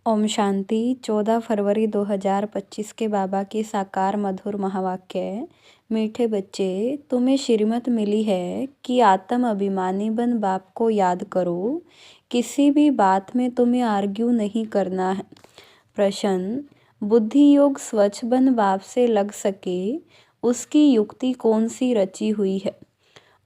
ओम शांति। 14 फरवरी 2025 के बाबा की साकार मधुर महावाक्य। मीठे बच्चे, तुम्हें श्रीमत मिली है कि आत्म अभिमानी बन बाप को याद करो। किसी भी बात में तुम्हें आर्ग्यू नहीं करना है। प्रश्न, बुद्धि योग स्वच्छ बन बाप से लग सके उसकी युक्ति कौन सी रची हुई है?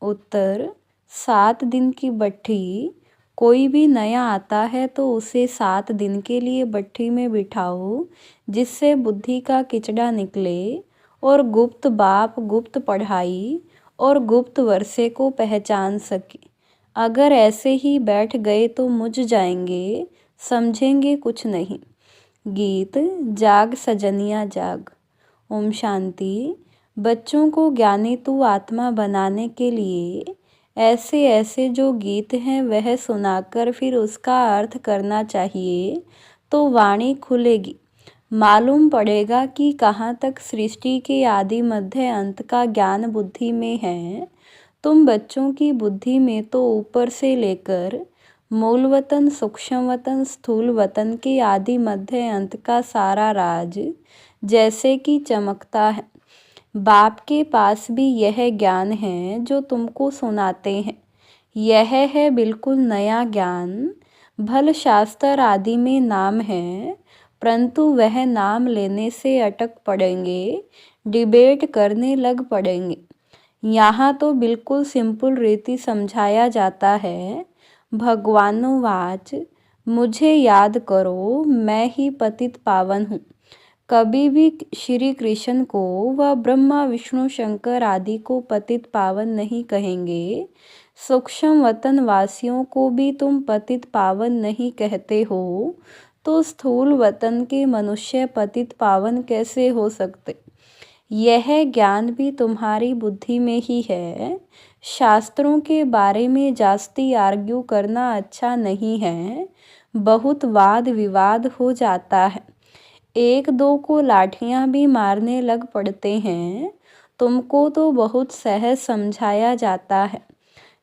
उत्तर, 7 दिन की भट्ठी। कोई भी नया आता है तो उसे 7 दिन के लिए भट्ठी में बिठाओ जिससे बुद्धि का किचड़ा निकले और गुप्त बाप, गुप्त पढ़ाई और गुप्त वर्षे को पहचान सके। अगर ऐसे ही बैठ गए तो मुझ जाएंगे, समझेंगे कुछ नहीं। गीत जाग सजनिया जाग। ओम शांति। बच्चों को ज्ञानी तू आत्मा बनाने के लिए ऐसे ऐसे जो गीत हैं वह सुनाकर फिर उसका अर्थ करना चाहिए तो वाणी खुलेगी। मालूम पड़ेगा कि कहाँ तक सृष्टि के आदि मध्य अंत का ज्ञान बुद्धि में है। तुम बच्चों की बुद्धि में तो ऊपर से लेकर मूल वतन, सूक्ष्म वतन, स्थूल वतन के आदि मध्य अंत का सारा राज जैसे कि चमकता है। बाप के पास भी यह ज्ञान है जो तुमको सुनाते हैं। यह है बिल्कुल नया ज्ञान। भल शास्त्र आदि में नाम है, परंतु वह नाम लेने से अटक पड़ेंगे, डिबेट करने लग पड़ेंगे। यहाँ तो बिल्कुल सिंपल रीति समझाया जाता है। भगवानुवाच, मुझे याद करो, मैं ही पतित पावन हूँ। कभी भी श्री कृष्ण को व ब्रह्मा, विष्णु, शंकर आदि को पतित पावन नहीं कहेंगे। सूक्ष्म वतन वासियों को भी तुम पतित पावन नहीं कहते हो, तो स्थूल वतन के मनुष्य पतित पावन कैसे हो सकते? यह ज्ञान भी तुम्हारी बुद्धि में ही है। शास्त्रों के बारे में जास्ती आर्ग्यू करना अच्छा नहीं है। बहुत वाद विवाद हो जाता है। एक दो को लाठियां भी मारने लग पड़ते हैं। तुमको तो बहुत सहज समझाया जाता है।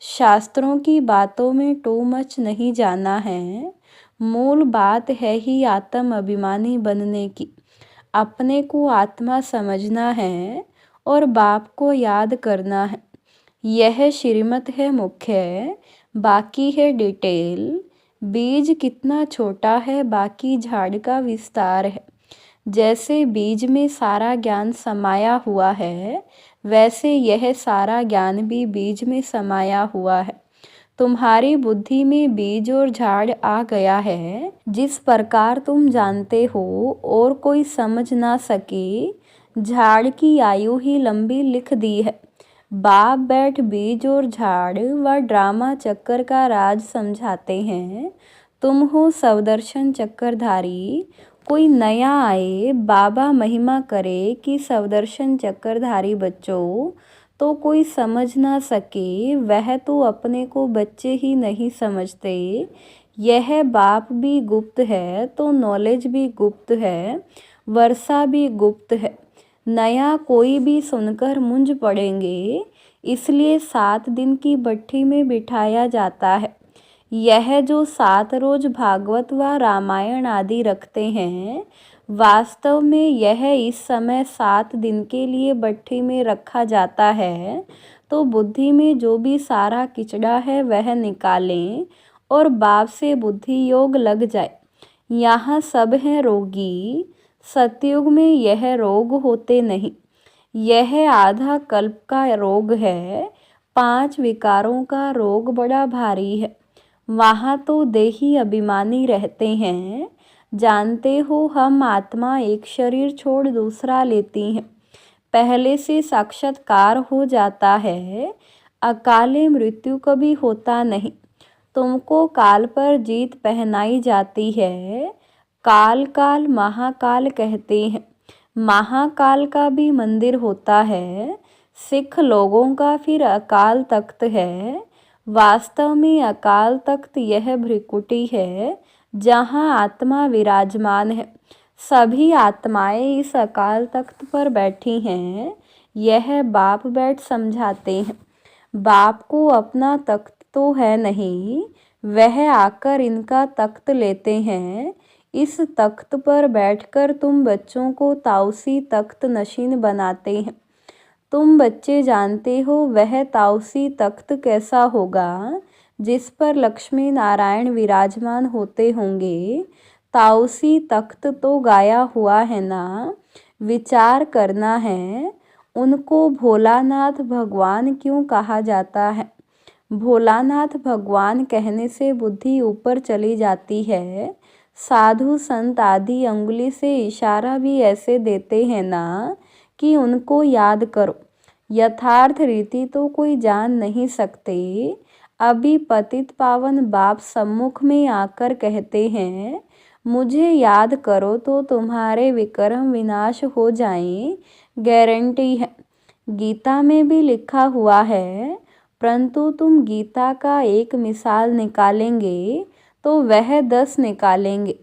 शास्त्रों की बातों में टू मच नहीं जाना है। मूल बात है ही आत्म अभिमानी बनने की। अपने को आत्मा समझना है और बाप को याद करना है। यह श्रीमत है मुख्य, बाकी है डिटेल। बीज कितना छोटा है, बाकी झाड़ का विस्तार है। जैसे बीज में सारा ज्ञान समाया हुआ है, वैसे यह सारा ज्ञान भी बीज में समाया हुआ है। तुम्हारी बुद्धि में बीज और झाड़ आ गया है। जिस प्रकार तुम जानते हो और कोई समझ ना सके, झाड़ की आयु ही लंबी लिख दी है। बाप बैठ बीज और झाड़ व ड्रामा चक्कर का राज समझाते हैं। तुम हो सवदर्शन चक्रधारी। कोई नया आए, बाबा महिमा करे कि सवदर्शन चक्रधारी बच्चों, तो कोई समझ ना सके, वह तो अपने को बच्चे ही नहीं समझते। यह बाप भी गुप्त है तो नॉलेज भी गुप्त है, वर्षा भी गुप्त है। नया कोई भी सुनकर मुंझ पड़ेंगे, इसलिए 7 दिन की भट्ठी में बिठाया जाता है। यह जो 7 रोज भागवत व रामायण आदि रखते हैं, वास्तव में यह इस समय 7 दिन के लिए भट्ठी में रखा जाता है तो बुद्धि में जो भी सारा किचड़ा है वह निकालें और बाप से बुद्धि योग लग जाए। यहाँ सब हैं रोगी। सतयुग में यह रोग होते नहीं। यह आधा कल्प का रोग है। 5 विकारों का रोग बड़ा भारी है। वहाँ तो देही अभिमानी रहते हैं। जानते हो, हम आत्मा एक शरीर छोड़ दूसरा लेती हैं। पहले से साक्षात्कार हो जाता है। अकाले मृत्यु कभी होता नहीं। तुमको काल पर जीत पहनाई जाती है। काल काल महाकाल कहते हैं। महाकाल का भी मंदिर होता है। सिख लोगों का फिर अकाल तख्त है। वास्तव में अकाल तख्त यह भ्रिकुटी है जहाँ आत्मा विराजमान है। सभी आत्माएं इस अकाल तख्त पर बैठी हैं। यह बाप बैठ समझाते हैं। बाप को अपना तख्त तो है नहीं, वह आकर इनका तख्त लेते हैं। इस तख्त पर बैठकर तुम बच्चों को ताउसी तख्त नशीन बनाते हैं। तुम बच्चे जानते हो वह ताउसी तख्त कैसा होगा जिस पर लक्ष्मी नारायण विराजमान होते होंगे। ताउसी तख्त तो गाया हुआ है ना, विचार करना है। उनको भोलानाथ भगवान क्यों कहा जाता है? भोलानाथ भगवान कहने से बुद्धि ऊपर चली जाती है। साधु संत आदि अंगुली से इशारा भी ऐसे देते हैं ना कि उनको याद करो। यथार्थ रीति तो कोई जान नहीं सकते। अभी पतित पावन बाप सम्मुख में आकर कहते हैं, मुझे याद करो तो तुम्हारे विक्रम विनाश हो जाएं, गारंटी है। गीता में भी लिखा हुआ है, परंतु तुम गीता का एक मिसाल निकालेंगे तो वह 10 निकालेंगे।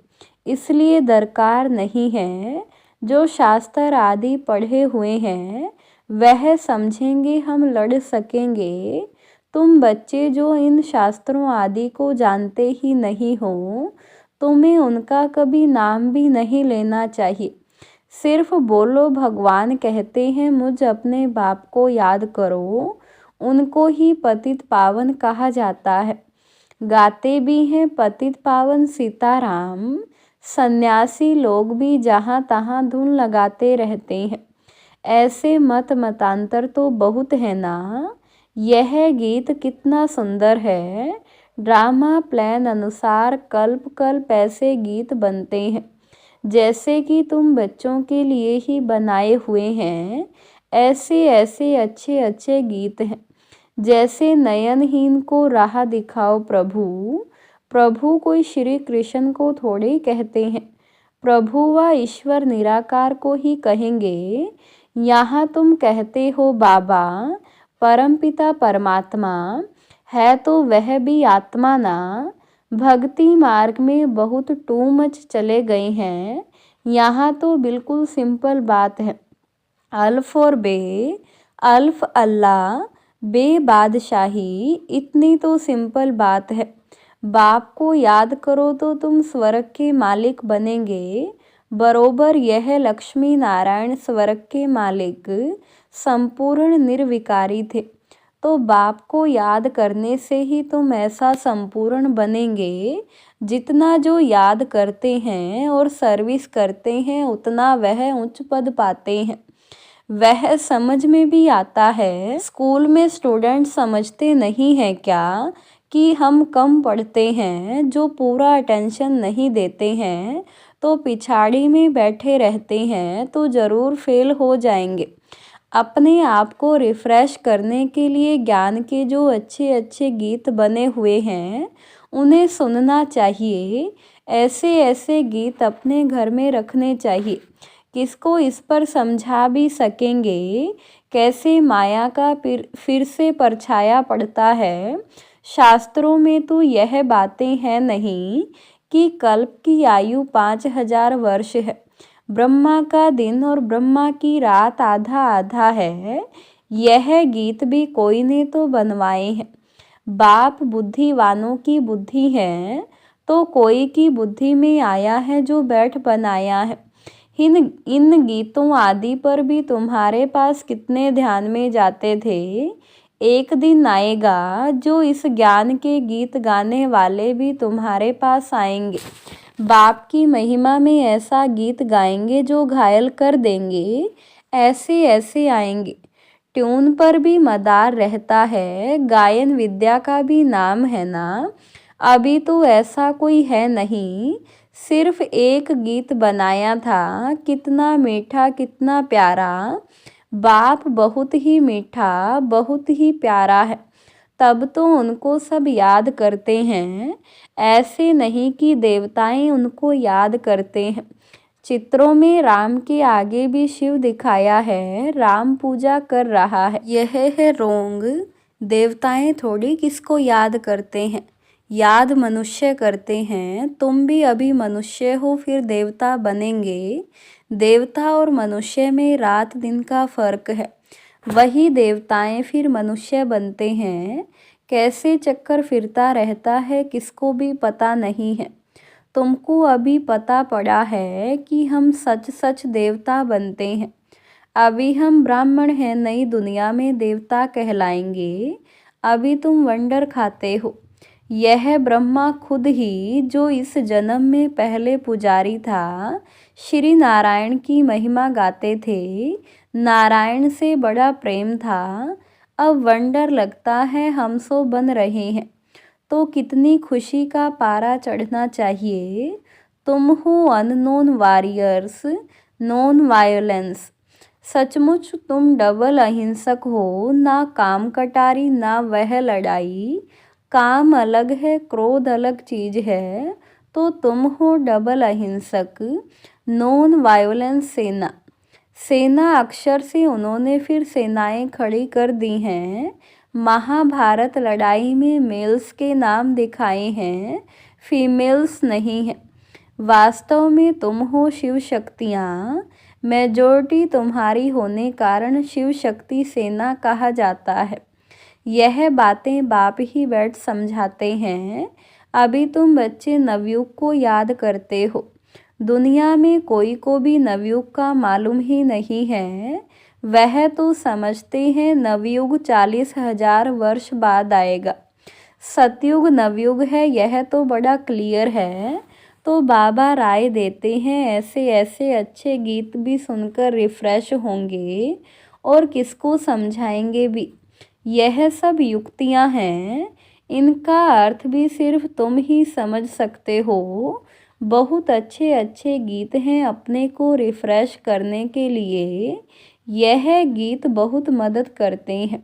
इसलिए दरकार नहीं है। जो शास्त्र आदि पढ़े हुए हैं वह समझेंगे, हम लड़ सकेंगे। तुम बच्चे जो इन शास्त्रों आदि को जानते ही नहीं हो, तुम्हें उनका कभी नाम भी नहीं लेना चाहिए। सिर्फ बोलो भगवान कहते हैं मुझ अपने बाप को याद करो, उनको ही पतित पावन कहा जाता है। गाते भी हैं पतित पावन सीताराम। सन्यासी लोग भी जहाँ तहाँ धुन लगाते रहते हैं। ऐसे मतांतर तो बहुत है ना। यह गीत कितना सुंदर है। ड्रामा प्लान अनुसार कल्प कल्प ऐसे गीत बनते हैं जैसे कि तुम बच्चों के लिए ही बनाए हुए हैं। ऐसे ऐसे अच्छे अच्छे गीत हैं जैसे नयनहीन को राह दिखाओ प्रभु। प्रभु कोई श्री कृष्ण को थोड़े कहते हैं, प्रभु व ईश्वर निराकार को ही कहेंगे। यहाँ तुम कहते हो बाबा परमपिता परमात्मा है तो वह भी आत्मा ना। भक्ति मार्ग में बहुत टू मच चले गए हैं। यहाँ तो बिल्कुल सिंपल बात है। अल्फ और बे, अल्फ अल्लाह, बे बादशाही, इतनी तो सिंपल बात है। बाप को याद करो तो तुम स्वर्ग के मालिक बनेंगे। बरोबर यह लक्ष्मी नारायण स्वर्ग के मालिक संपूर्ण निर्विकारी थे, तो बाप को याद करने से ही तुम ऐसा संपूर्ण बनेंगे। जितना जो याद करते हैं और सर्विस करते हैं उतना वह उच्च पद पाते हैं। वह समझ में भी आता है। स्कूल में स्टूडेंट समझते नहीं हैं क्या कि हम कम पढ़ते हैं। जो पूरा अटेंशन नहीं देते हैं तो पिछाड़ी में बैठे रहते हैं तो ज़रूर फेल हो जाएंगे। अपने आप को रिफ़्रेश करने के लिए ज्ञान के जो अच्छे अच्छे गीत बने हुए हैं उन्हें सुनना चाहिए। ऐसे ऐसे गीत अपने घर में रखने चाहिए। किसको इस पर समझा भी सकेंगे कैसे माया का फिर से परछाया पड़ता है। शास्त्रों में तो यह बातें हैं नहीं कि कल्प की आयु 5000 वर्ष है। ब्रह्मा का दिन और ब्रह्मा की रात आधा आधा है। यह गीत भी कोई ने तो बनवाए हैं। बाप बुद्धिवानों की बुद्धि है तो कोई की बुद्धि में आया है जो बैठ बनाया है। इन गीतों आदि पर भी तुम्हारे पास कितने ध्यान में जाते थे। एक दिन आएगा जो इस ज्ञान के गीत गाने वाले भी तुम्हारे पास आएंगे। बाप की महिमा में ऐसा गीत गाएंगे जो घायल कर देंगे। ऐसे ऐसे आएंगे। ट्यून पर भी मदार रहता है। गायन विद्या का भी नाम है ना। अभी तो ऐसा कोई है नहीं। सिर्फ एक गीत बनाया था, कितना मीठा कितना प्यारा। बाप बहुत ही मीठा बहुत ही प्यारा है, तब तो उनको सब याद करते हैं। ऐसे नहीं कि देवताएं उनको याद करते हैं। चित्रों में राम के आगे भी शिव दिखाया है, राम पूजा कर रहा है। यह है रोंग। देवताएं थोड़ी किसको याद करते हैं, याद मनुष्य करते हैं। तुम भी अभी मनुष्य हो फिर देवता बनेंगे। देवता और मनुष्य में रात दिन का फर्क है। वही देवताएं फिर मनुष्य बनते हैं। कैसे चक्कर फिरता रहता है किसको भी पता नहीं है। तुमको अभी पता पड़ा है कि हम सच सच देवता बनते हैं। अभी हम ब्राह्मण हैं, नई दुनिया में देवता कहलाएंगे। अभी तुम वंडर खाते हो। यह ब्रह्मा खुद ही, जो इस जन्म में पहले पुजारी था, श्री नारायण की महिमा गाते थे। नारायण से बड़ा प्रेम था। अब वंडर लगता है हम सो बन रहे हैं, तो कितनी खुशी का पारा चढ़ना चाहिए। तुम हो अननोन वॉरियर्स, नॉन वायलेंस। सचमुच तुम डबल अहिंसक हो, ना काम कटारी ना वह लड़ाई। काम अलग है, क्रोध अलग चीज है, तो तुम हो डबल अहिंसक, नॉन वायलेंस सेना। सेना अक्षर से उन्होंने फिर सेनाएं खड़ी कर दी हैं। महाभारत लड़ाई में मेल्स के नाम दिखाए हैं, फीमेल्स नहीं हैं। वास्तव में तुम हो शिव शक्तियाँ। मेजॉरिटी तुम्हारी होने कारण शिव शक्ति सेना कहा जाता है। यह बातें बाप ही बैठ समझाते हैं। अभी तुम बच्चे नवयुग को याद करते हो। दुनिया में कोई को भी नवयुग का मालूम ही नहीं है। वह तो समझते हैं नवयुग 40,000 वर्ष बाद आएगा। सतयुग नवयुग है, यह तो बड़ा क्लियर है। तो बाबा राय देते हैं, ऐसे ऐसे अच्छे गीत भी सुनकर रिफ्रेश होंगे और किसको समझाएंगे भी। यह सब युक्तियां हैं, इनका अर्थ भी सिर्फ तुम ही समझ सकते हो। बहुत अच्छे अच्छे गीत हैं अपने को रिफ्रेश करने के लिए। यह गीत बहुत मदद करते हैं।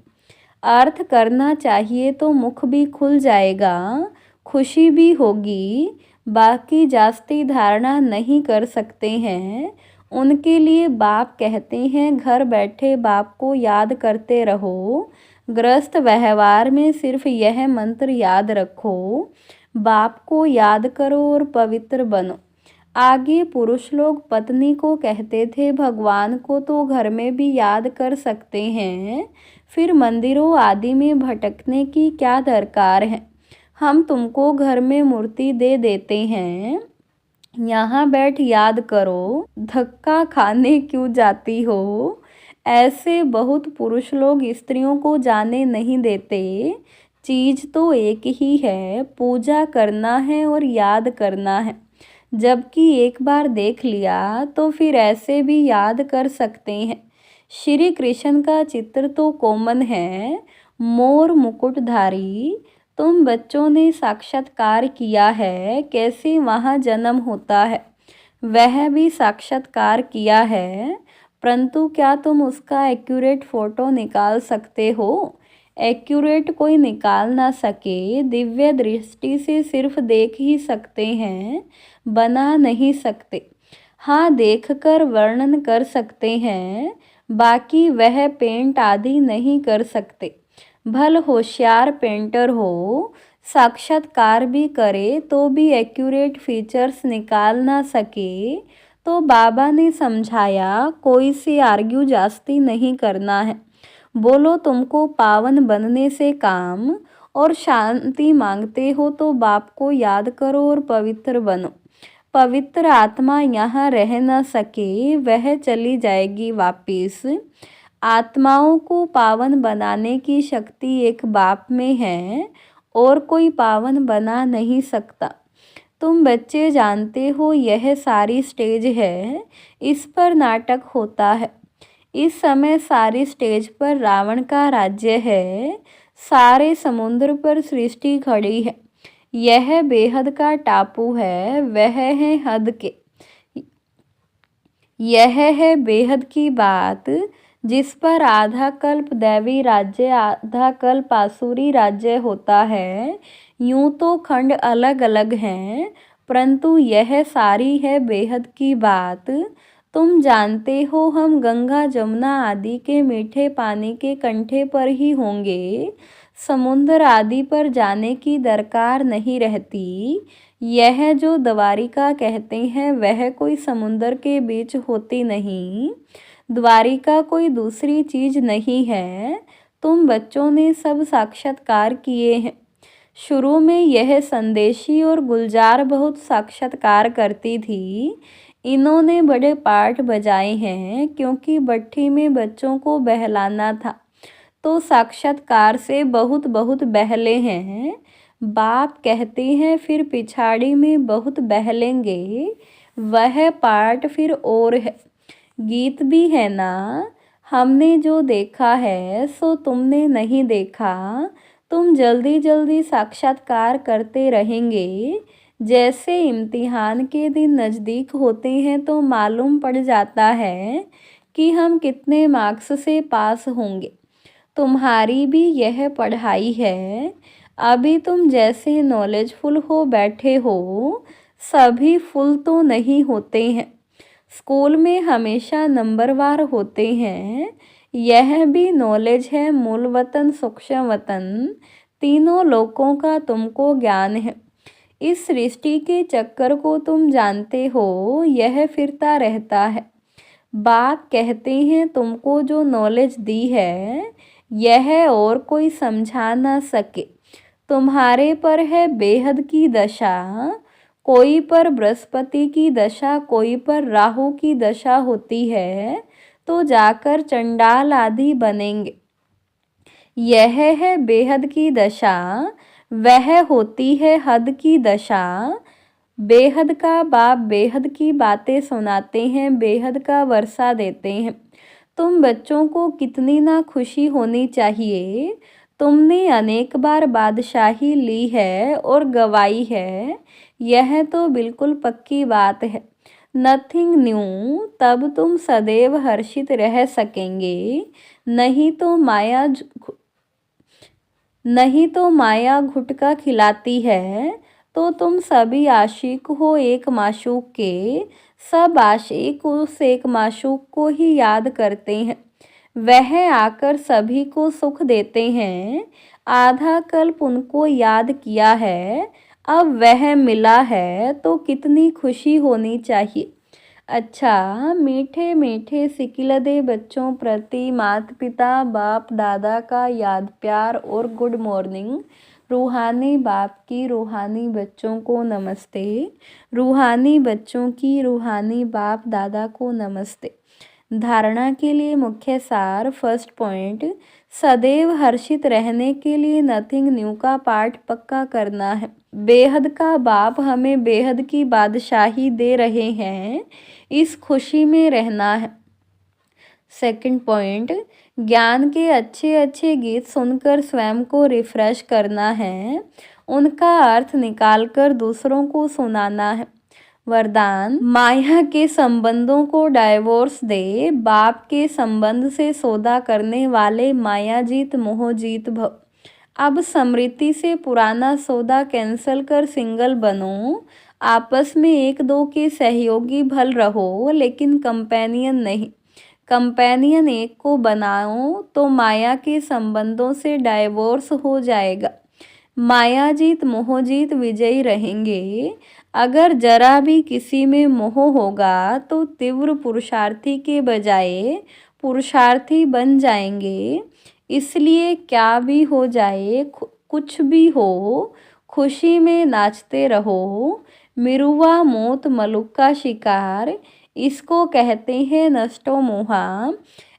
अर्थ करना चाहिए तो मुख भी खुल जाएगा, खुशी भी होगी। बाकी जास्ती धारणा नहीं कर सकते हैं, उनके लिए बाप कहते हैं घर बैठे बाप को याद करते रहो। गृहस्थ व्यवहार में सिर्फ यह मंत्र याद रखो, बाप को याद करो और पवित्र बनो। आगे पुरुष लोग पत्नी को कहते थे, भगवान को तो घर में भी याद कर सकते हैं, फिर मंदिरों आदि में भटकने की क्या दरकार है। हम तुमको घर में मूर्ति दे देते हैं, यहाँ बैठ याद करो, धक्का खाने क्यों जाती हो। ऐसे बहुत पुरुष लोग स्त्रियों को जाने नहीं देते। चीज तो एक ही है, पूजा करना है और याद करना है। जबकि एक बार देख लिया तो फिर ऐसे भी याद कर सकते हैं। श्री कृष्ण का चित्र तो कॉमन है, मोर मुकुटधारी। तुम बच्चों ने साक्षात्कार किया है कैसे वहाँ जन्म होता है, वह भी साक्षात्कार किया है, परंतु क्या तुम उसका एक्यूरेट फोटो निकाल सकते हो। एक्यूरेट कोई निकाल ना सके, दिव्य दृष्टि से सिर्फ देख ही सकते हैं, बना नहीं सकते। हाँ, देखकर वर्णन कर सकते हैं, बाकी वह पेंट आदि नहीं कर सकते। भल होशियार पेंटर हो, साक्षात्कार भी करे तो भी एक्यूरेट फीचर्स निकाल ना सके। तो बाबा ने समझाया, कोई से आर्ग्यू जास्ती नहीं करना है। बोलो तुमको पावन बनने से काम और शांति मांगते हो तो बाप को याद करो और पवित्र बनो। पवित्र आत्मा यहाँ रह न सके, वह चली जाएगी वापिस। आत्माओं को पावन बनाने की शक्ति एक बाप में है और कोई पावन बना नहीं सकता। तुम बच्चे जानते हो यह सारी स्टेज है, इस पर नाटक होता है। इस समय सारी स्टेज पर रावण का राज्य है, सारे समुद्र पर सृष्टि खड़ी है। यह बेहद का टापू है, वह है हद के। यह है बेहद की बात, जिस पर आधा कल्प दैवी राज्य आधा कल्प आसुरी राज्य होता है। यूं तो खंड अलग अलग हैं, परंतु यह सारी है बेहद की बात। तुम जानते हो हम गंगा जमुना आदि के मीठे पानी के कंठे पर ही होंगे, समुद्र आदि पर जाने की दरकार नहीं रहती। यह जो द्वारिका कहते हैं वह कोई समुद्र के बीच होती नहीं, द्वारिका कोई दूसरी चीज नहीं है। तुम बच्चों ने सब साक्षात्कार किए हैं। शुरू में यह संदेशी और गुलजार बहुत साक्षात्कार करती थी। इन्होंने बड़े पाठ बजाए हैं क्योंकि भट्ठी में बच्चों को बहलाना था, तो साक्षात्कार से बहुत बहुत बहले हैं। बाप कहते हैं फिर पिछाड़ी में बहुत बहलेंगे, वह पाठ फिर और है। गीत भी है ना, हमने जो देखा है सो तुमने नहीं देखा। तुम जल्दी जल्दी साक्षात्कार करते रहेंगे। जैसे इम्तिहान के दिन नज़दीक होते हैं तो मालूम पड़ जाता है कि हम कितने मार्क्स से पास होंगे। तुम्हारी भी यह पढ़ाई है। अभी तुम जैसे नॉलेजफुल हो बैठे हो, सभी फुल तो नहीं होते हैं। स्कूल में हमेशा नंबरवार होते हैं। यह भी नॉलेज है। मूल वतन सूक्ष्म वतन तीनों लोकों का तुमको ज्ञान है। इस सृष्टि के चक्कर को तुम जानते हो, यह फिरता रहता है। बाप कहते हैं तुमको जो नॉलेज दी है यह और कोई समझा ना सके। तुम्हारे पर है बेहद की दशा। कोई पर बृहस्पति की दशा, कोई पर राहु की दशा होती है तो जाकर चंडाल आदि बनेंगे। यह है बेहद की दशा। वह होती है हद की दशा। बेहद का बाप बेहद की बातें सुनाते हैं, बेहद का वर्षा देते हैं। तुम बच्चों को कितनी ना खुशी होनी चाहिए। तुमने अनेक बार बादशाही ली है और गवाई है, यह तो बिल्कुल पक्की बात है। नथिंग न्यू, तब तुम सदैव हर्षित रह सकेंगे। नहीं तो माया घुटका खिलाती है। तो तुम सभी आशिक हो एक माशूक के। सब आशिक उस एक माशूक को ही याद करते हैं। वह आकर सभी को सुख देते हैं। आधा कल्प उनको याद किया है, अब वह मिला है तो कितनी खुशी होनी चाहिए। अच्छा, मीठे मीठे सिकिलदे बच्चों प्रति माता पिता बाप दादा का याद प्यार और गुड मॉर्निंग। रूहानी बाप की रूहानी बच्चों को नमस्ते। रूहानी बच्चों की रूहानी बाप दादा को नमस्ते। धारणा के लिए मुख्य सार। फर्स्ट पॉइंट, सदैव हर्षित रहने के लिए नथिंग न्यू का पाठ पक्का करना है। बेहद का बाप हमें बेहद की बादशाही दे रहे हैं, इस खुशी में रहना है। सेकंड पॉइंट, ज्ञान के अच्छे अच्छे गीत सुनकर स्वयं को रिफ्रेश करना है, उनका अर्थ निकालकर दूसरों को सुनाना है। वरदान, माया के संबंधों को डाइवोर्स दे। बाप के संबंध से सौदा करने वाले मायाजीत मोहजीत भव। अब स्मृति से पुराना सौदा कैंसल कर सिंगल बनो। आपस में एक दो के सहयोगी भल रहो, लेकिन कंपेनियन नहीं। कंपेनियन एक को बनाओ तो माया के संबंधों से डाइवोर्स हो जाएगा। मायाजीत मोहजीत विजयी रहेंगे। अगर जरा भी किसी में मोह होगा तो तीव्र पुरुषार्थी के बजाय पुरुषार्थी बन जाएंगे। इसलिए क्या भी हो जाए, कुछ भी हो, खुशी में नाचते रहो। मिरुआ मौत मलुक का शिकार, इसको कहते हैं नष्टो मोहा।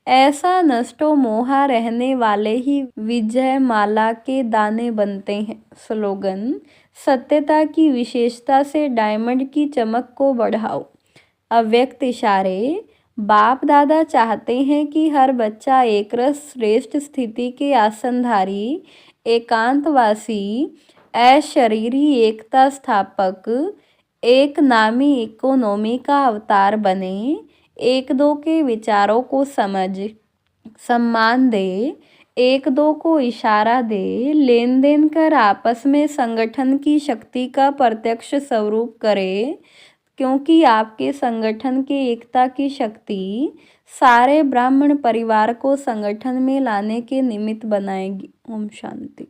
ऐसा नष्टो मोहा रहने वाले ही विजय माला के दाने बनते हैं। स्लोगन, सत्यता की विशेषता से डायमंड की चमक को बढ़ाओ। अव्यक्त इशारे, बाप दादा चाहते हैं कि हर बच्चा एकरस श्रेष्ठ स्थिति के आसनधारी, एकांतवासी, अशरीरी एकता स्थापक, एक नामी इकोनॉमी का अवतार बने। एक दो के विचारों को समझ सम्मान दे, एक दो को इशारा दे, लेन देन कर आपस में संगठन की शक्ति का प्रत्यक्ष स्वरूप करे, क्योंकि आपके संगठन के एकता की शक्ति सारे ब्राह्मण परिवार को संगठन में लाने के निमित्त बनाएगी। ओम शांति।